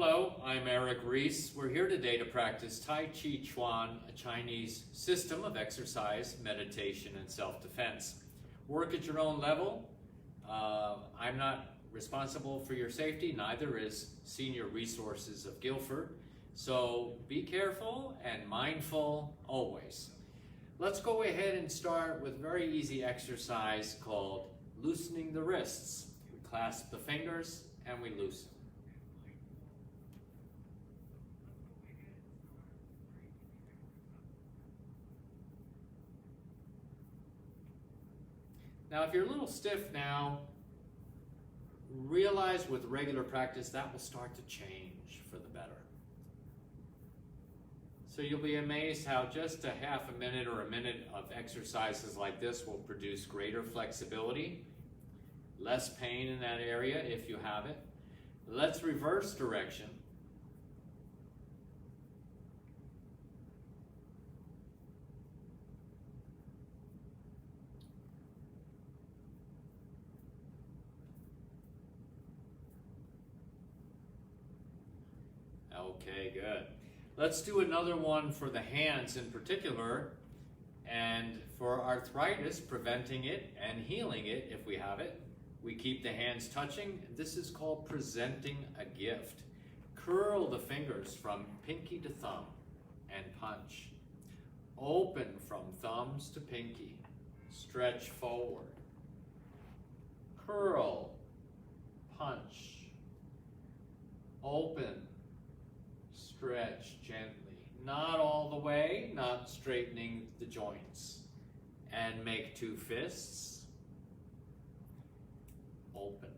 Hello, I'm Eric Reese. We're here today to practice Tai Chi Chuan, a Chinese system of exercise, meditation, and self-defense. Work at your own level. I'm not responsible for your safety, neither is Senior Resources of Guilford. So be careful and mindful always. Let's go ahead and start with a very easy exercise called loosening the wrists. We clasp the fingers and we loosen. Now, if you're a little stiff now, realize with regular practice that will start to change for the better. So you'll be amazed how just a half a minute or a minute of exercises like this will produce greater flexibility, less pain in that area if you have it. Let's reverse direction. Okay, good. Let's do another one for the hands in particular, and for arthritis, preventing it and healing it if we have it. We keep the hands touching. This is called presenting a gift. Curl the fingers from pinky to thumb and punch. Open from thumbs to pinky. Stretch forward. Curl, punch, open, stretch gently, not all the way, not straightening the joints. And make two fists, open.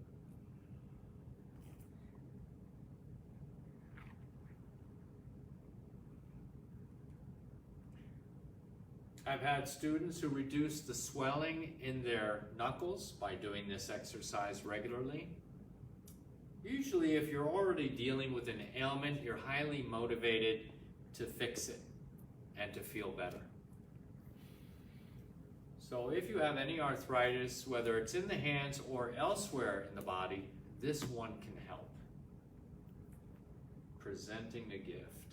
I've had students who reduce the swelling in their knuckles by doing this exercise regularly. Usually, if you're already dealing with an ailment, you're highly motivated to fix it and to feel better. So if you have any arthritis, whether it's in the hands or elsewhere in the body, this one can help. Presenting the gift.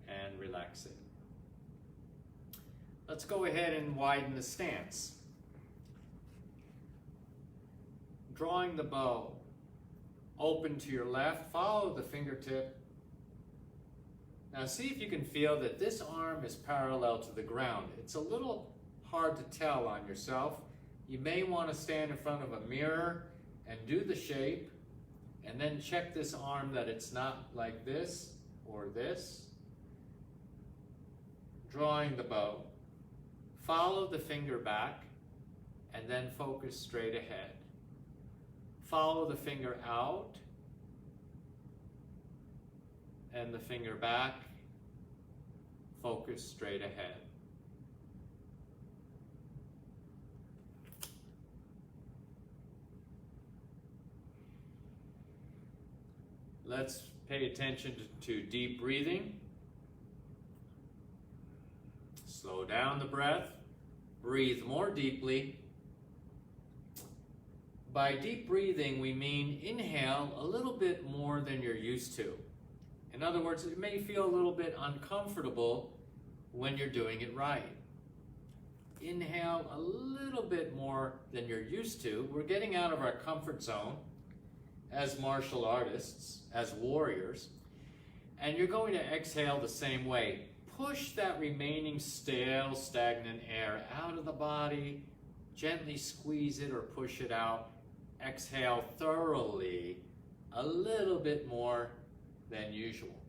And relax it. Let's go ahead and widen the stance. Drawing the bow, open to your left, follow the fingertip. Now see if you can feel that this arm is parallel to the ground. It's a little hard to tell on yourself. You may want to stand in front of a mirror and do the shape, and then check this arm that it's not like this or this. Drawing the bow, follow the finger back, and then focus straight ahead. Follow the finger out and the finger back, focus straight ahead. Let's pay attention to deep breathing. Slow down the breath, breathe more deeply. By deep breathing, we mean inhale a little bit more than you're used to. In other words, it may feel a little bit uncomfortable when you're doing it right. Inhale a little bit more than you're used to. We're getting out of our comfort zone as martial artists, as warriors, and you're going to exhale the same way. Push that remaining stale, stagnant air out of the body, gently squeeze it or push it out. Exhale thoroughly, a little bit more than usual.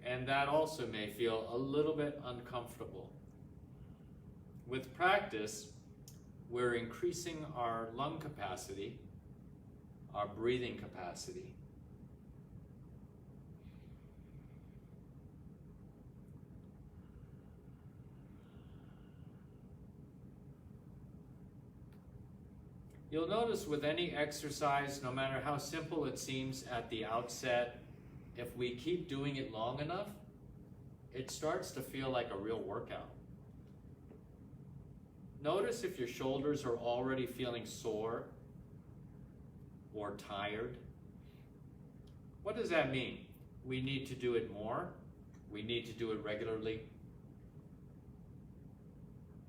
And that also may feel a little bit uncomfortable. With practice, we're increasing our lung capacity, our breathing capacity. You'll notice with any exercise, no matter how simple it seems at the outset, if we keep doing it long enough, it starts to feel like a real workout. Notice if your shoulders are already feeling sore or tired. What does that mean? We need to do it more. We need to do it regularly.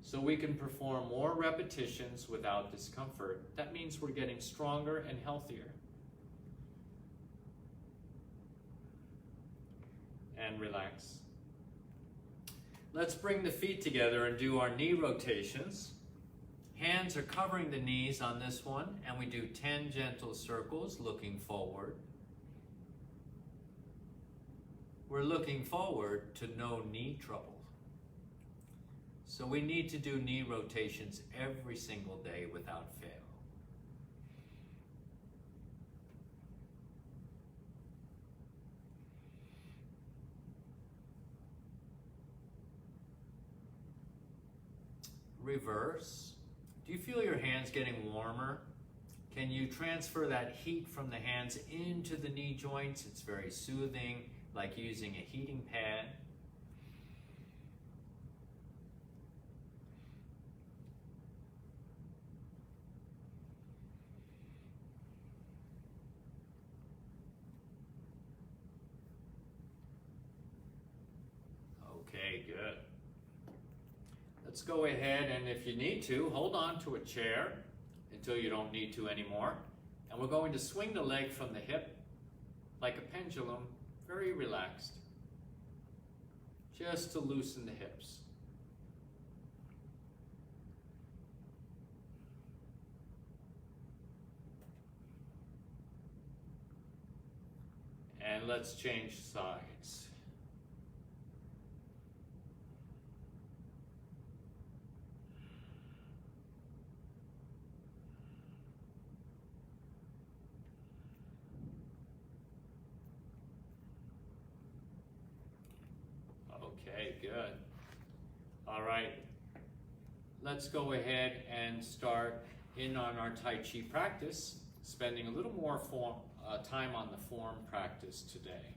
So we can perform more repetitions without discomfort. That means we're getting stronger and healthier. And relax. Let's bring the feet together and do our knee rotations. Hands are covering the knees on this one, and we do 10 gentle circles looking forward. We're looking forward to no knee trouble. So we need to do knee rotations every single day without fail. Reverse. Do you feel your hands getting warmer? Can you transfer that heat from the hands into the knee joints? It's very soothing, like using a heating pad. Okay, good. Let's go ahead, and if you need to, hold on to a chair until you don't need to anymore. And we're going to swing the leg from the hip like a pendulum, very relaxed, just to loosen the hips. And let's change sides. Okay, good. All right, let's go ahead and start in on our Tai Chi practice, spending a little more time on the form practice today.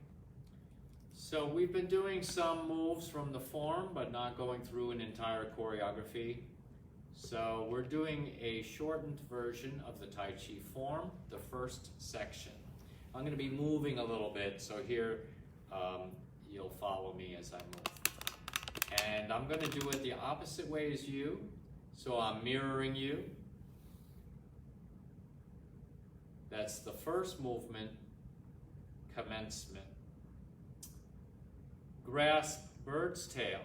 So we've been doing some moves from the form, but not going through an entire choreography. So we're doing a shortened version of the Tai Chi form, the first section. I'm going to be moving a little bit, so here you'll follow me as I move. And I'm going to do it the opposite way as you. So I'm mirroring you. That's the first movement, commencement. Grasp bird's tail.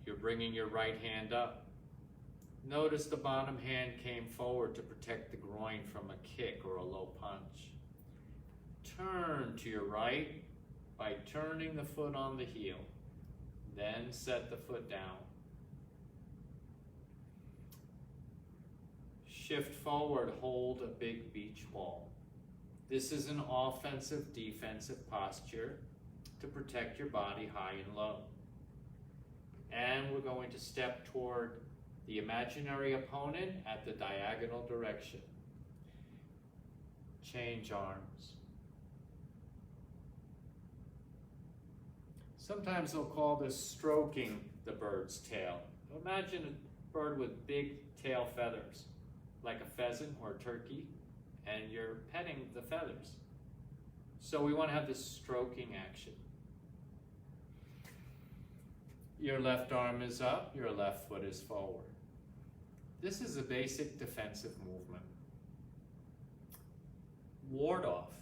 You're bringing your right hand up. Notice the bottom hand came forward to protect the groin from a kick or a low punch. Turn to your right by turning the foot on the heel. Then set the foot down. Shift forward, hold a big beach ball. This is an offensive, defensive posture to protect your body high and low. And we're going to step toward the imaginary opponent at the diagonal direction. Change arms. Sometimes they'll call this stroking the bird's tail. Imagine a bird with big tail feathers, like a pheasant or a turkey, and you're petting the feathers. So we want to have this stroking action. Your left arm is up, your left foot is forward. This is a basic defensive movement. Ward off.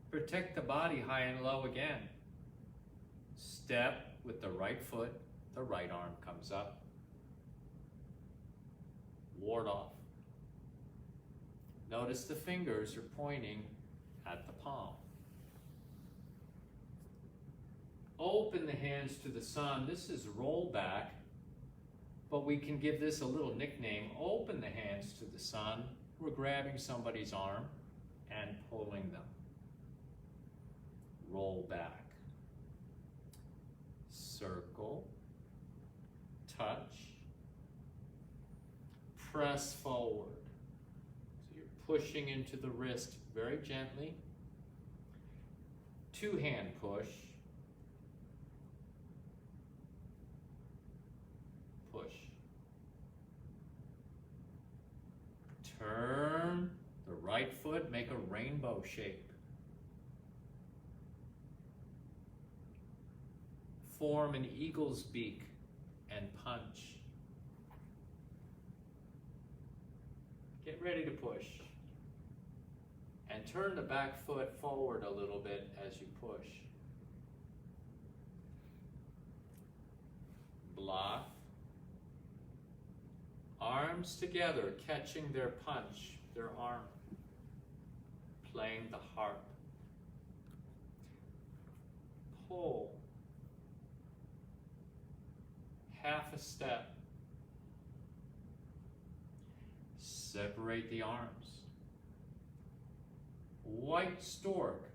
Protect the body high and low again. Step with the right foot, the right arm comes up. Ward off. Notice the fingers are pointing at the palm. Open the hands to the sun. This is roll back, but we can give this a little nickname. Open the hands to the sun. We're grabbing somebody's arm and pulling them. Roll back. Circle. Touch. Press forward. So you're pushing into the wrist very gently. Two-hand push. Push. Turn the right foot, make a rainbow shape. Form an eagle's beak and punch. Get ready to push. And turn the back foot forward a little bit as you push. Block. Arms together, catching their punch, their arm. Playing the harp. Pull. Half a step. Separate the arms. White stork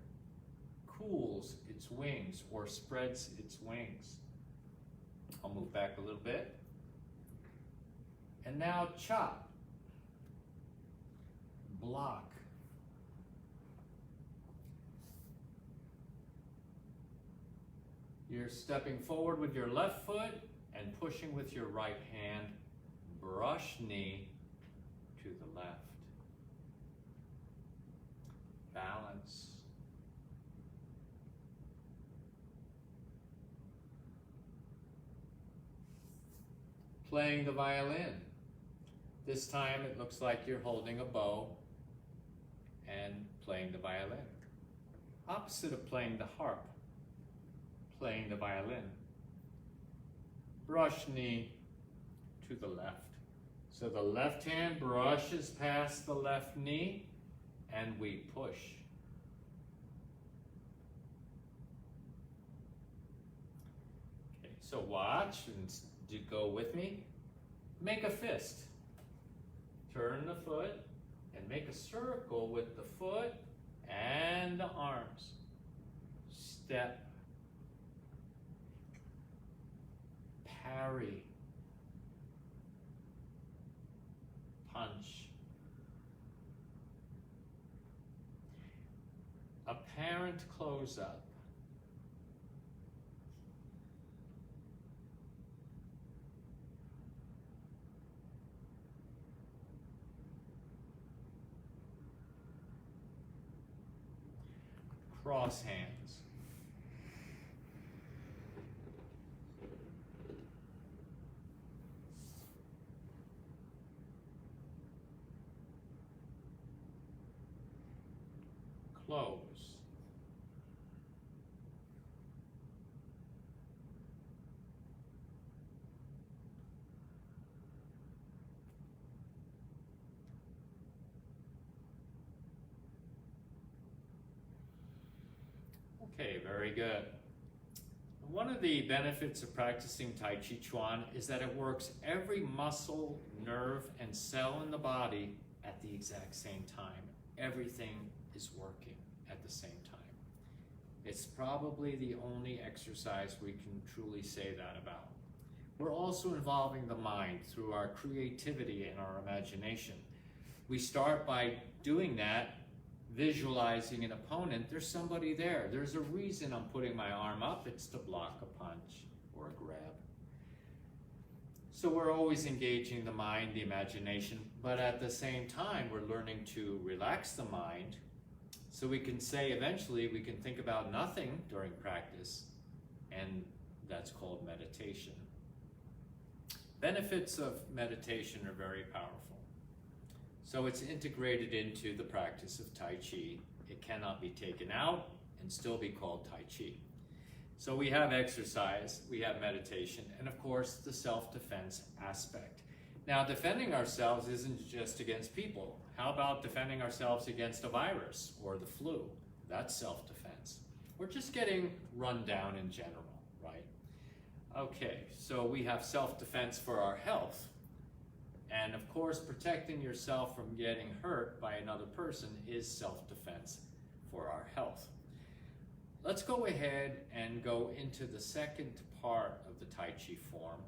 cools its wings or spreads its wings. I'll move back a little bit. And now chop. Block. You're stepping forward with your left foot and pushing with your right hand. Brush knee to the left. Balance. Playing the violin. This time it looks like you're holding a bow and playing the violin. Opposite of playing the harp, playing the violin. Brush knee to the left. So the left hand brushes past the left knee and we push. Okay, so watch and go with me. Make a fist. Turn the foot and make a circle with the foot and the arms. Step. Parry. Punch. Apparent close-up. Cross hands. Close. Okay, very good. One of the benefits of practicing Tai Chi Chuan is that it works every muscle, nerve, and cell in the body at the exact same time. Everything is working at the same time. It's probably the only exercise we can truly say that about. We're also involving the mind through our creativity and our imagination. We start by doing that, visualizing an opponent. There's somebody there. There's a reason I'm putting my arm up. It's to block a punch or a grab. So we're always engaging the mind, the imagination, but at the same time, we're learning to relax the mind so we can say eventually we can think about nothing during practice, and that's called meditation. Benefits of meditation are very powerful. So it's integrated into the practice of Tai Chi. It cannot be taken out and still be called Tai Chi. So we have exercise, we have meditation, and of course the self-defense aspect. Now, defending ourselves isn't just against people. How about defending ourselves against a virus or the flu? That's self-defense. We're just getting run down in general, right? Okay, so we have self-defense for our health. And of course, protecting yourself from getting hurt by another person is self-defense for our health. Let's go ahead and go into the second part of the Tai Chi form.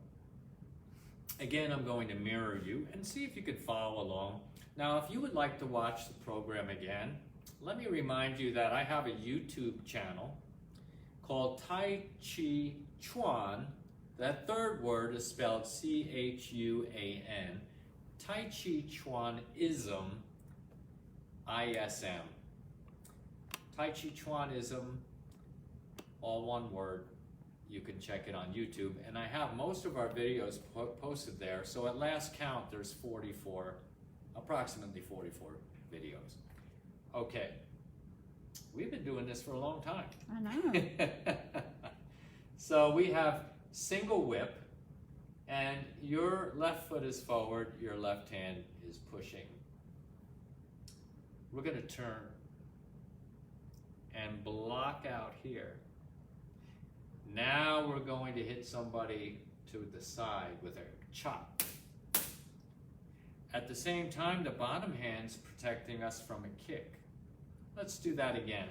Again, I'm going to mirror you and see if you can follow along. Now, if you would like to watch the program again, let me remind you that I have a YouTube channel called Tai Chi Chuan. That third word is spelled C-H-U-A-N. Tai Chi Chuanism, ISM. Tai Chi Chuanism, all one word. You can check it on YouTube. And I have most of our videos posted there. So at last count, there's approximately 44 videos. Okay. We've been doing this for a long time. I know. So we have single whip, and your left foot is forward, your left hand is pushing. We're going to turn and block out here. Now we're going to hit somebody to the side with a chop. At the same time, the bottom hand's protecting us from a kick. Let's do that again.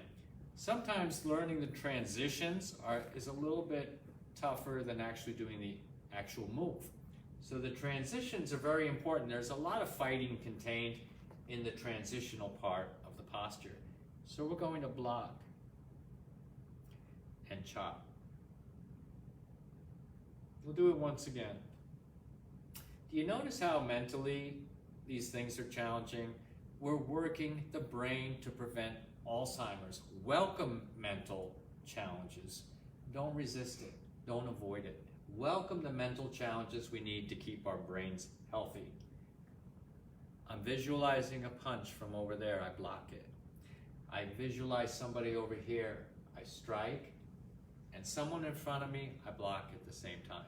Sometimes learning the transitions is a little bit tougher than actually doing the actual move. So the transitions are very important. There's a lot of fighting contained in the transitional part of the posture. So we're going to block and chop. We'll do it once again. Do you notice how mentally these things are challenging? We're working the brain to prevent Alzheimer's. Welcome mental challenges. Don't resist it. Don't avoid it. Welcome the mental challenges we need to keep our brains healthy. I'm visualizing a punch from over there. I block it. I visualize somebody over here. I strike. And someone in front of me, I block at the same time.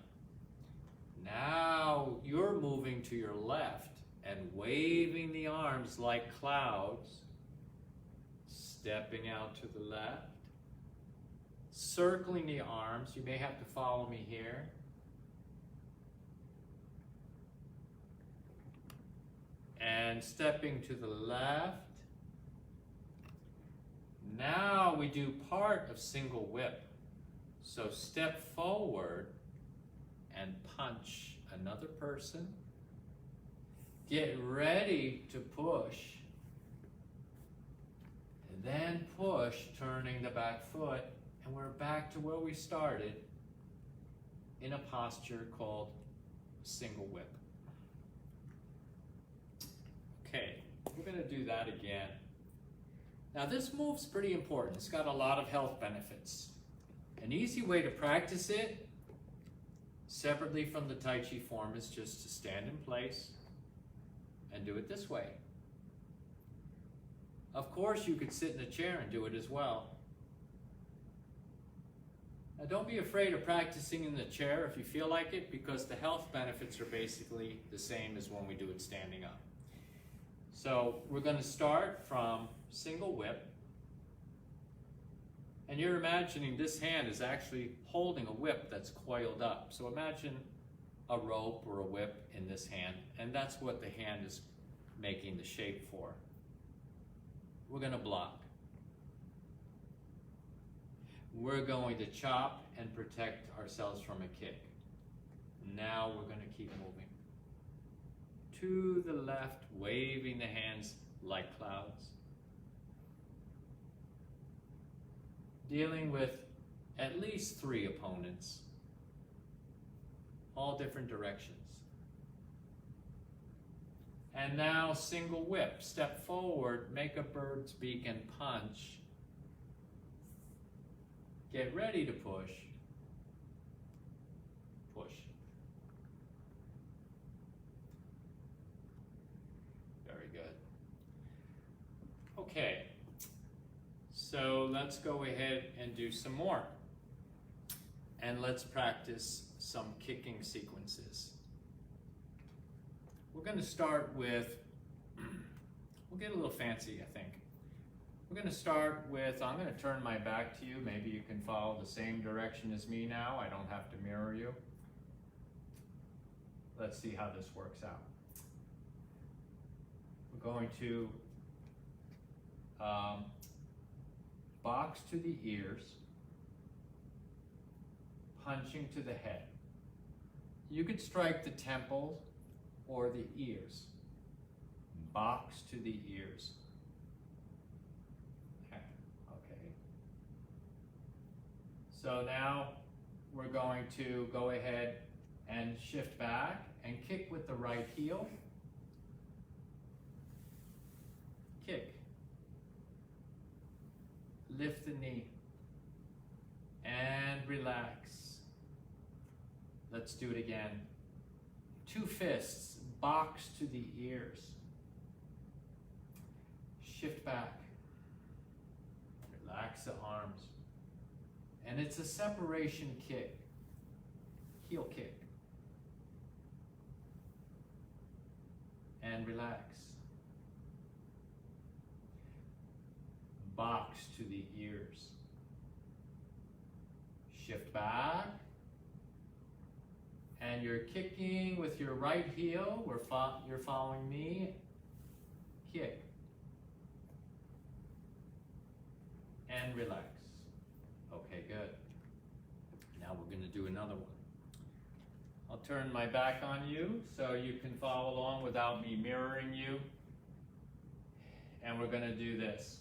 Now you're moving to your left and waving the arms like clouds, stepping out to the left, circling the arms. You may have to follow me here. And stepping to the left. Now we do part of single whip. So step forward and punch another person. Get ready to push. And then push, turning the back foot. And we're back to where we started in a posture called single whip. Okay, we're going to do that again. Now this move's pretty important. It's got a lot of health benefits. An easy way to practice it, separately from the Tai Chi form, is just to stand in place and do it this way. Of course, you could sit in a chair and do it as well. Now don't be afraid of practicing in the chair if you feel like it, because the health benefits are basically the same as when we do it standing up. So we're going to start from single whip. And you're imagining this hand is actually holding a whip that's coiled up. So imagine a rope or a whip in this hand, and that's what the hand is making the shape for. We're going to block. We're going to chop and protect ourselves from a kick. Now we're going to keep moving. To the left, waving the hands like clouds. Dealing with at least 3 opponents, all different directions. And now single whip, step forward, make a bird's beak and punch. Get ready to push. Push. Very good. Okay. So let's go ahead and do some more. And let's practice some kicking sequences. We're going to start with, we'll get a little fancy, I think. We're going to start with, I'm going to turn my back to you. Maybe you can follow the same direction as me now. I don't have to mirror you. Let's see how this works out. We're going to box to the ears, punching to the head. You could strike the temple or the ears. Box to the ears. Okay. So now we're going to go ahead and shift back and kick with the right heel lift the knee, and relax. Let's do it again. 2 fists, box to the ears. Shift back. Relax the arms. And it's a separation kick, heel kick. And relax. Box to the ears. Shift back. And you're kicking with your right heel. You're following me. Kick. And relax. Okay, good. Now we're going to do another one. I'll turn my back on you so you can follow along without me mirroring you. And we're going to do this.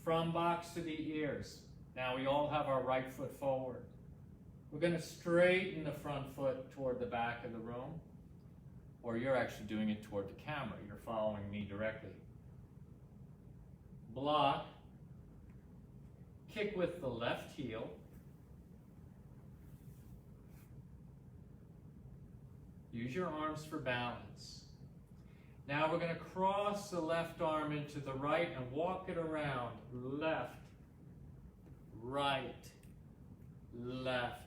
From box to the ears. Now we all have our right foot forward. We're going to straighten the front foot toward the back of the room, or you're actually doing it toward the camera. You're following me directly. Block. Kick with the left heel. Use your arms for balance. Now we're going to cross the left arm into the right and walk it around. Left, right, left.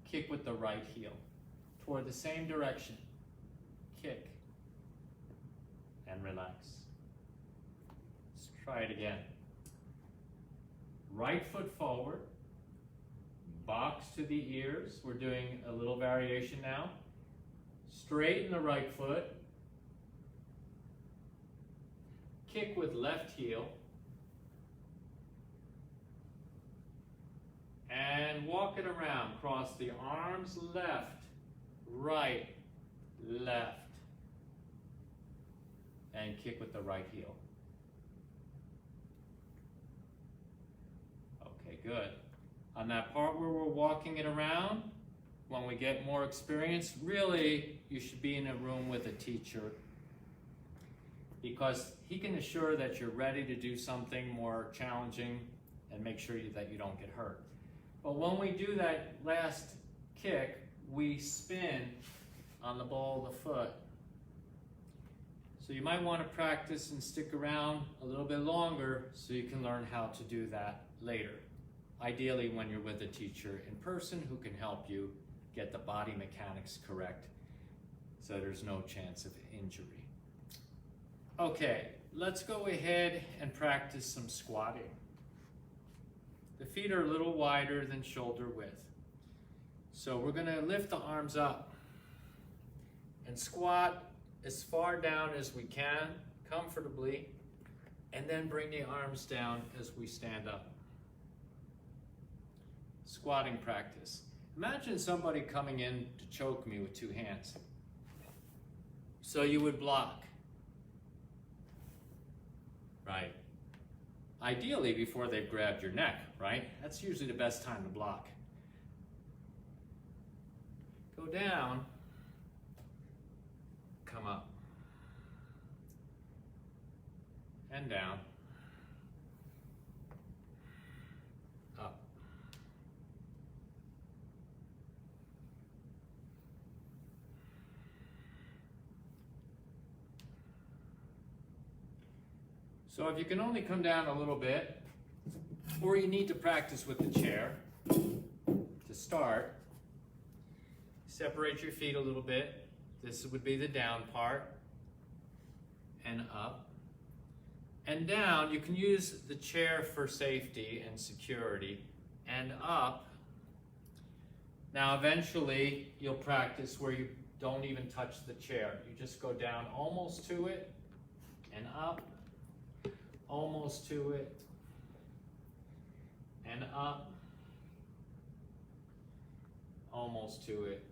Kick with the right heel toward the same direction. Kick and relax. Let's try it again. Right foot forward, box to the ears. We're doing a little variation now. Straighten the right foot. Kick with left heel. And walk it around. Cross the arms, left, right, left. And kick with the right heel. Okay, good. On that part where we're walking it around, when we get more experience, really, you should be in a room with a teacher, because he can assure that you're ready to do something more challenging and make sure that you don't get hurt. But when we do that last kick, we spin on the ball of the foot. So you might want to practice and stick around a little bit longer so you can learn how to do that later. Ideally when you're with a teacher in person who can help you get the body mechanics correct so there's no chance of injury. Okay, let's go ahead and practice some squatting. The feet are a little wider than shoulder width. So we're going to lift the arms up and squat as far down as we can, comfortably, and then bring the arms down as we stand up. Squatting practice. Imagine somebody coming in to choke me with 2 hands. So you would block. Right. Ideally before they've grabbed your neck, right? That's usually the best time to block. Go down, come up, and down, up. So if you can only come down a little bit, or you need to practice with the chair to start, separate your feet a little bit. This would be the down part, and up. And down, you can use the chair for safety and security, and up. Now eventually, you'll practice where you don't even touch the chair. You just go down almost to it, and up. Almost to it, and up, almost to it,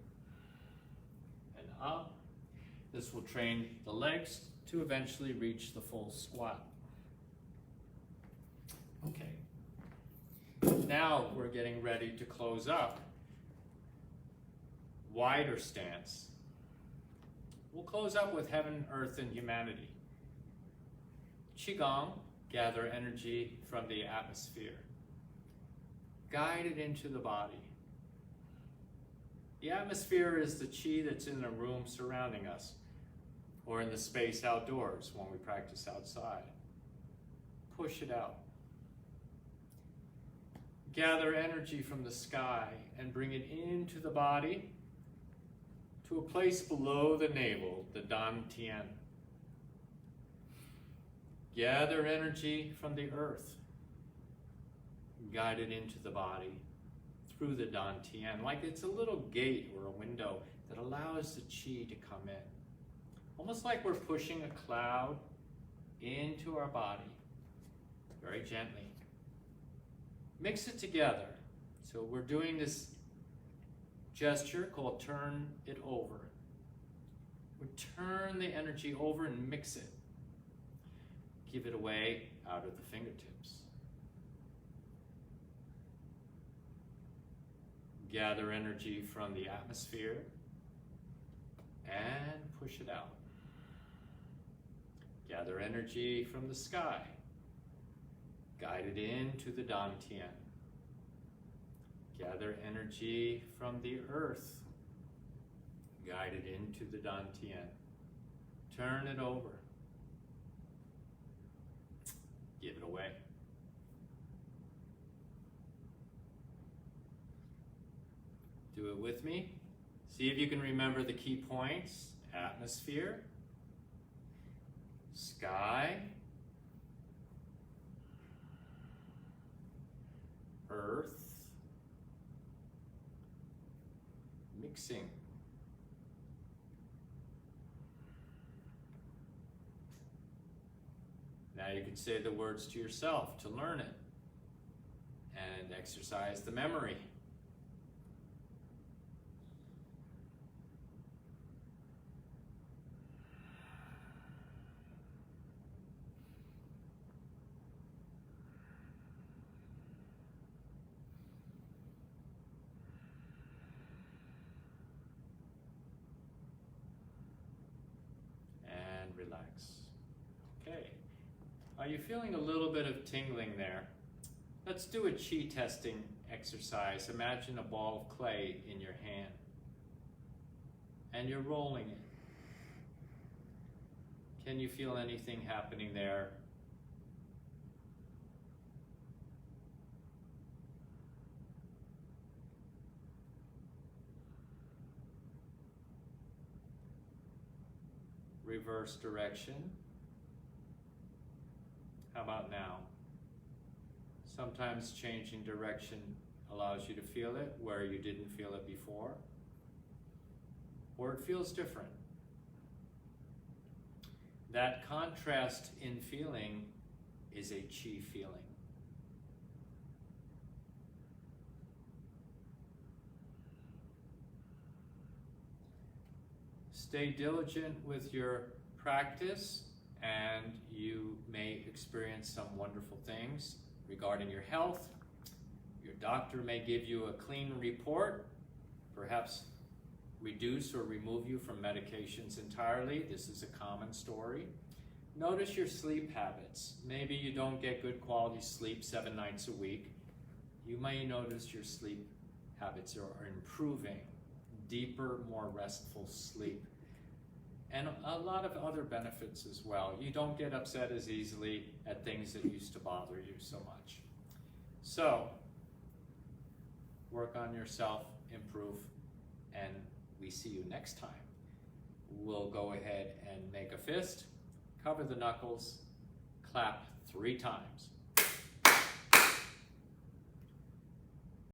and up. This will train the legs to eventually reach the full squat. Okay, now we're getting ready to close up. Wider stance. We'll close up with heaven, earth, and humanity. Qigong, gather energy from the atmosphere. Guide it into the body. The atmosphere is the chi that's in the room surrounding us, or in the space outdoors when we practice outside. Push it out. Gather energy from the sky and bring it into the body to a place below the navel, the dantian. Gather energy from the earth, guide it into the body through the dantian, like it's a little gate or a window that allows the chi to come in. Almost like we're pushing a cloud into our body, very gently. Mix it together. So we're doing this gesture called turn it over. We turn the energy over and mix it. Give it away out of the fingertips. Gather energy from the atmosphere and push it out. Gather energy from the sky. Guide it into the dantian. Gather energy from the earth. Guide it into the dantian. Turn it over. Give it away. Do it with me. See if you can remember the key points. Atmosphere, sky, earth, mixing. Now you can say the words to yourself to learn it and exercise the memory. And relax. Okay. Are you feeling a little bit of tingling there? Let's do a chi testing exercise. Imagine a ball of clay in your hand and you're rolling it. Can you feel anything happening there? Reverse direction. How about now? Sometimes changing direction allows you to feel it where you didn't feel it before, or it feels different. That contrast in feeling is a chi feeling. Stay diligent with your practice, and you may experience some wonderful things regarding your health. Your doctor may give you a clean report, perhaps reduce or remove you from medications entirely. This is a common story. Notice your sleep habits. Maybe you don't get good quality sleep 7 nights a week. You may notice your sleep habits are improving, deeper, more restful sleep. And a lot of other benefits as well. You don't get upset as easily at things that used to bother you so much. So, work on yourself, improve, and we see you next time. We'll go ahead and make a fist, cover the knuckles, clap 3 times.